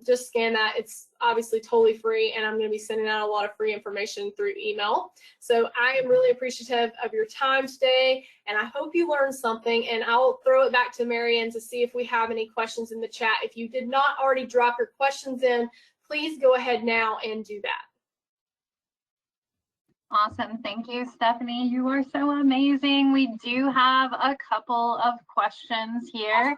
just scan that. It's obviously totally free, and I'm going to be sending out a lot of free information through email. So I am really appreciative of your time today, and I hope you learned something. And I'll throw it back to Marianne to see if we have any questions in the chat. If you did not already drop your questions in, please go ahead now and do that. Awesome. Thank you, Stephanie. You are so amazing. We do have a couple of questions here.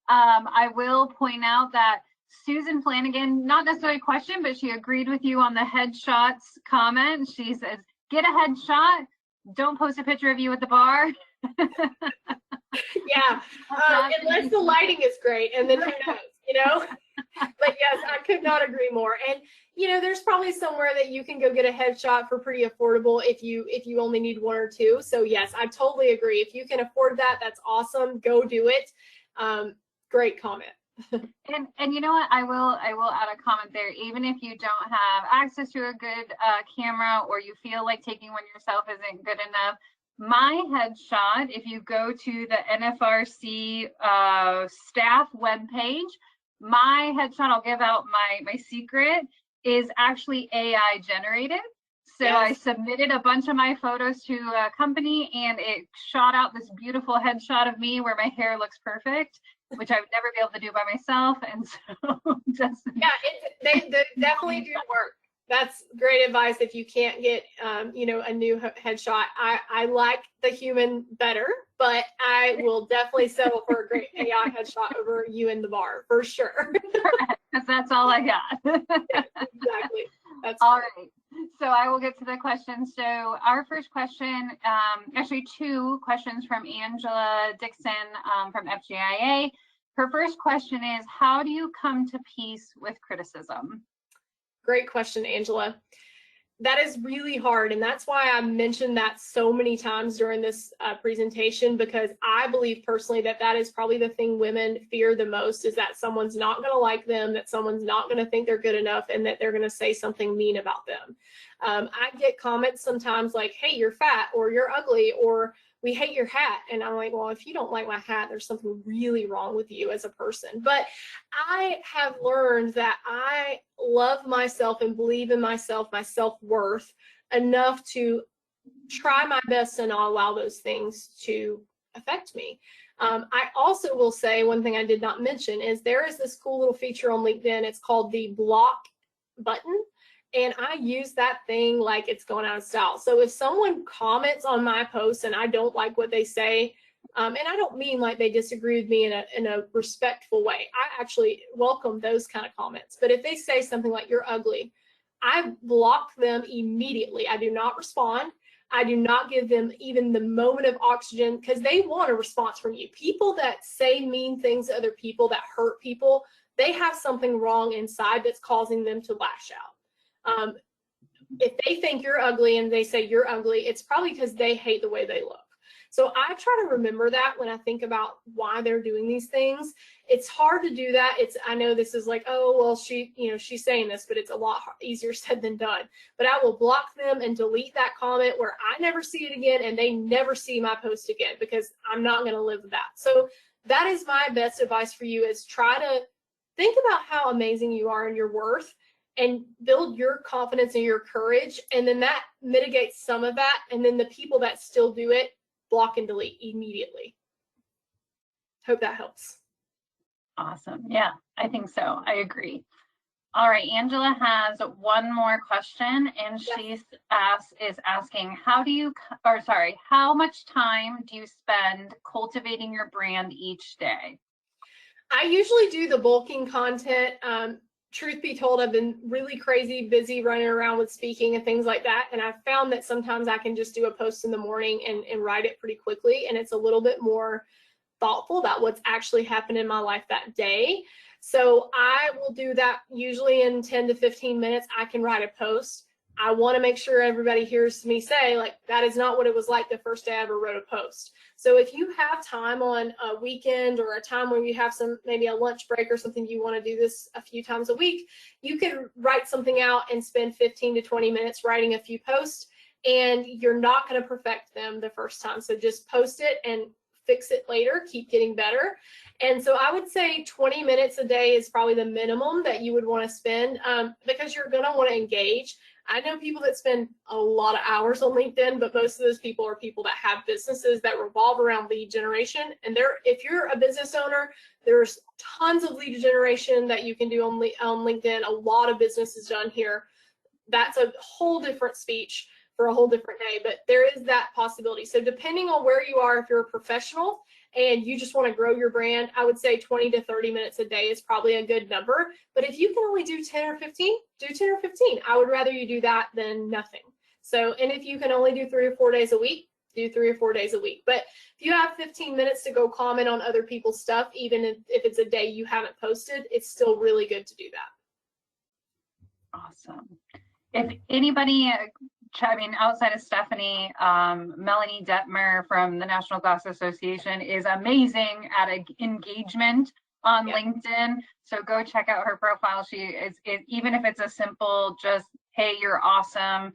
I will point out that Susan Flanagan, not necessarily a question, but she agreed with you on the headshots comment. She says, get a headshot. Don't post a picture of you at the bar. Yeah, unless the lighting is great, and then who knows, you know? But yes, I could not agree more. And you know, there's probably somewhere that you can go get a headshot for pretty affordable if you only need one or two. So yes, I totally agree. If you can afford that, that's awesome. Go do it. Great comment. And you know what, I will add a comment there. Even if you don't have access to a good camera, or you feel like taking one yourself isn't good enough, my headshot, if you go to the NFRC staff webpage, my headshot, I'll give out my secret, is actually AI generated. So yes. I submitted a bunch of my photos to a company, and it shot out this beautiful headshot of me where my hair looks perfect, which I would never be able to do by myself. And so just yeah, they definitely do work. That's great advice if you can't get you know, a new headshot. I like the human better, but I will definitely settle for a great AI headshot over you in the bar for sure. Because that's all I got. Yeah, exactly. That's all right. So I will get to the questions. So our first question, actually two questions from Angela Dixon from FGIA. Her first question is, how do you come to peace with criticism? Great question, Angela. That is really hard, and that's why I mentioned that so many times during this presentation, because I believe personally that that is probably the thing women fear the most, is that someone's not going to like them, that someone's not going to think they're good enough, and that they're going to say something mean about them. I get comments sometimes like, hey, you're fat, or you're ugly, or we hate your hat. And I'm like, well, if you don't like my hat, there's something really wrong with you as a person. But I have learned that I love myself and believe in myself, my self-worth enough to try my best to not allow those things to affect me. I also will say one thing I did not mention is there is this cool little feature on LinkedIn. It's called the block button. And I use that thing like it's going out of style. So if someone comments on my post and I don't like what they say, and I don't mean like they disagree with me in a respectful way, I actually welcome those kind of comments. But if they say something like you're ugly, I block them immediately. I do not respond. I do not give them even the moment of oxygen, because they want a response from you. People that say mean things to other people, that hurt people, they have something wrong inside that's causing them to lash out. If they think you're ugly and they say you're ugly, it's probably because they hate the way they look. So I try to remember that when I think about why they're doing these things. It's hard to do that. I know this is like, oh, well, she's saying this, but it's a lot easier said than done. But I will block them and delete that comment where I never see it again and they never see my post again, because I'm not going to live with that. So that is my best advice for you, is try to think about how amazing you are and your worth, and build your confidence and your courage. And then that mitigates some of that. And then the people that still do it, block and delete immediately. Hope that helps. Awesome. Yeah, I think so. I agree. All right, Angela has one more question, and she's asking, how much time do you spend cultivating your brand each day? I usually do the bulking content. Truth be told, I've been really crazy busy running around with speaking and things like that. And I've found that sometimes I can just do a post in the morning and write it pretty quickly. And it's a little bit more thoughtful about what's actually happened in my life that day. So I will do that usually in 10 to 15 minutes. I can write a post. I want to make sure everybody hears me say, like, that is not what it was like the first day I ever wrote a post. So if you have time on a weekend or a time where you have maybe a lunch break or something, you want to do this a few times a week, you can write something out and spend 15 to 20 minutes writing a few posts, and you're not going to perfect them the first time. So just post it and fix it later, keep getting better. And so I would say 20 minutes a day is probably the minimum that you would want to spend, because you're going to want to engage. I know people that spend a lot of hours on LinkedIn, but most of those people are people that have businesses that revolve around lead generation. And if you're a business owner, there's tons of lead generation that you can do on LinkedIn. A lot of business is done here. That's a whole different speech for a whole different day, but there is that possibility. So depending on where you are, if you're a professional and you just want to grow your brand, I would say 20 to 30 minutes a day is probably a good number. But if you can only do 10 or 15, do 10 or 15. I would rather you do that than nothing. So, and if you can only do 3 or 4 days a week, do 3 or 4 days a week. But if you have 15 minutes to go comment on other people's stuff, even if it's a day you haven't posted, it's still really good to do that. Awesome. If anybody, outside of Stefanie, Melanie Detmer from the National Glass Association is amazing at engagement on LinkedIn. So go check out her profile. She is, even if it's a simple, just, hey, you're awesome.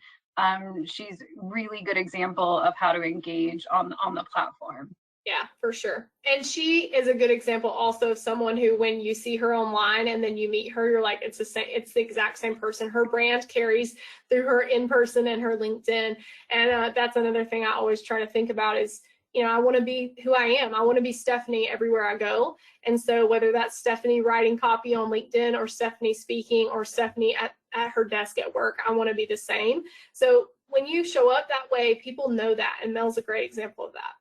She's really good example of how to engage on the platform. Yeah, for sure. And she is a good example also of someone who, when you see her online and then you meet her, you're like, it's the exact same person. Her brand carries through her in person and her LinkedIn. And that's another thing I always try to think about is, I want to be who I am. I want to be Stefanie everywhere I go. And so whether that's Stefanie writing copy on LinkedIn or Stefanie speaking or Stefanie at her desk at work, I want to be the same. So when you show up that way, people know that. And Mel's a great example of that.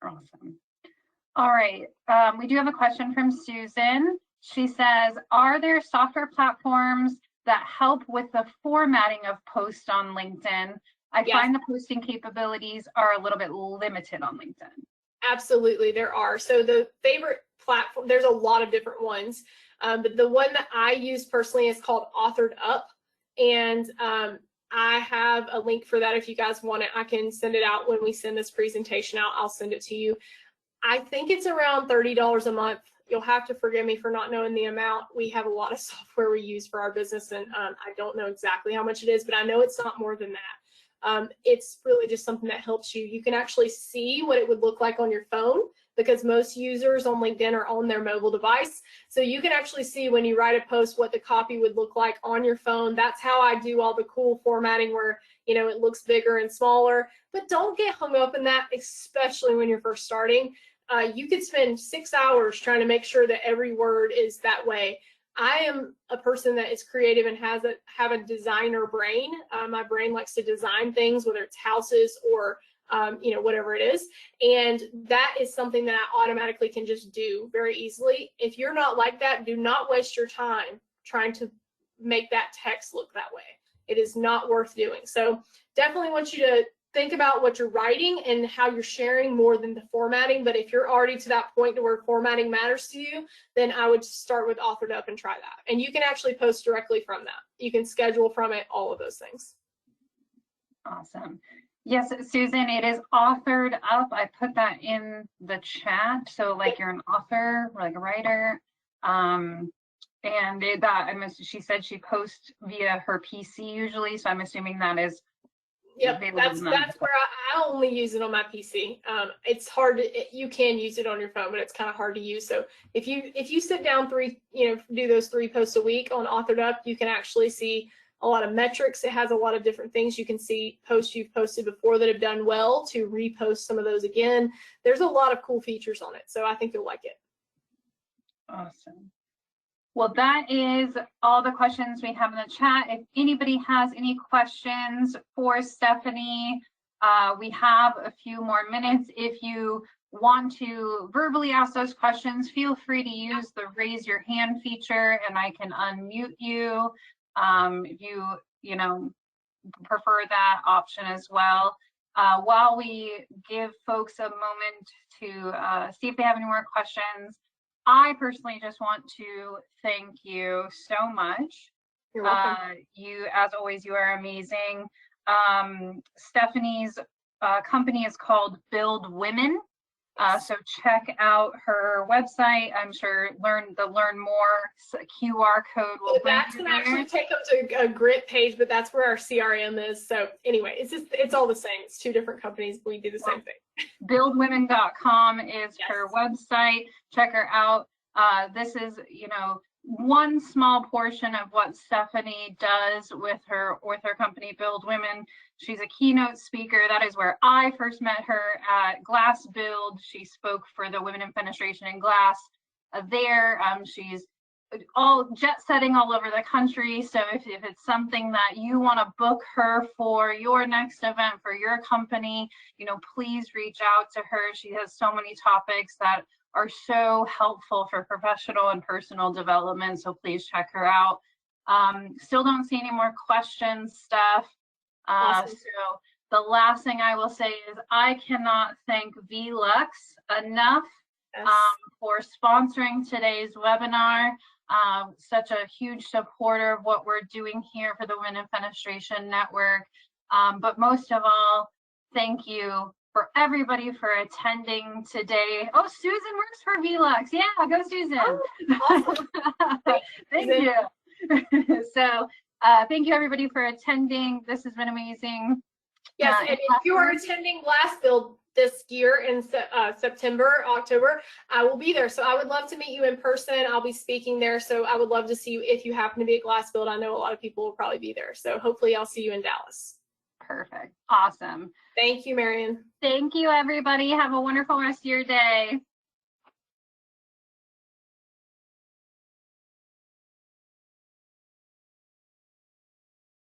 Awesome. All right. We do have a question from Susan. She says, are there software platforms that help with the formatting of posts on LinkedIn? I find the posting capabilities are a little bit limited on LinkedIn. Absolutely, there are. So the favorite platform, there's a lot of different ones, but the one that I use personally is called Authored Up. And I have a link for that if you guys want it. I can send it out when we send this presentation out. I'll send it to you. I think it's around $30 a month. You'll have to forgive me for not knowing the amount. We have a lot of software we use for our business, and I don't know exactly how much it is, but I know it's not more than that. It's really just something that helps you. You can actually see what it would look like on your phone, because most users on LinkedIn are on their mobile device. So you can actually see when you write a post what the copy would look like on your phone. That's how I do all the cool formatting where, it looks bigger and smaller. But don't get hung up in that, especially when you're first starting. You could spend 6 hours trying to make sure that every word is that way. I am a person that is creative and have a designer brain. My brain likes to design things, whether it's houses or whatever it is. And that is something that I automatically can just do very easily. If you're not like that, do not waste your time trying to make that text look that way. It is not worth doing. So definitely want you to think about what you're writing and how you're sharing more than the formatting. But if you're already to that point to where formatting matters to you, then I would start with Authored Up and try that. And you can actually post directly from that. You can schedule from it, all of those things. Awesome. Yes, Susan, it is Authored Up. I put that in the chat. So like you're an author, or like a writer. She said she posts via her PC usually. So I'm assuming that is Yep, available in that's where I only use it on my PC. It's hard to, you can use it on your phone, but it's kind of hard to use. So if you sit down do those 3 posts a week on Authored Up, you can actually see a lot of metrics. It has a lot of different things. You can see posts you've posted before that have done well to repost some of those again. There's a lot of cool features on it, so I think you'll like it. Awesome. Well, that is all the questions we have in the chat. If anybody has any questions for Stefanie, we have a few more minutes. If you want to verbally ask those questions, feel free to use the raise your hand feature and I can unmute you. If you prefer that option as well. While we give folks a moment to see if they have any more questions, I personally just want to thank you so much. You're welcome. You, as always, you are amazing. Stefanie's company is called Build Women. So check out her website. I'm sure learn more QR code will bring that's you gonna there. actually take up to a grit page, but that's where our CRM is. So anyway, it's all the same. It's 2 different companies. We do the same thing. Buildwomen.com is her website. Check her out. This is, one small portion of what Stefanie does with her company, Build Women. She's a keynote speaker. That is where I first met her at Glass Build. She spoke for the Women in Fenestration and Glass there. She's all jet setting all over the country. So if it's something that you want to book her for your next event for your company, please reach out to her. She has so many topics that are so helpful for professional and personal development. So please check her out. Still don't see any more questions, Steph. Awesome. So the last thing I will say is I cannot thank VLux enough for sponsoring today's webinar. Such a huge supporter of what we're doing here for the Women in Fenestration Network. But most of all, thank you for everybody for attending today. Oh, Susan works for VLux. Yeah, go Susan. Oh, awesome. Thank you. So thank you everybody for attending. This has been amazing. Yes, and if you are attending Glass Build this year in September, October, I will be there. So I would love to meet you in person. I'll be speaking there. So I would love to see you if you happen to be at Glass Build. I know a lot of people will probably be there. So hopefully I'll see you in Dallas. Perfect. Awesome. Thank you, Marion. Thank you, everybody. Have a wonderful rest of your day.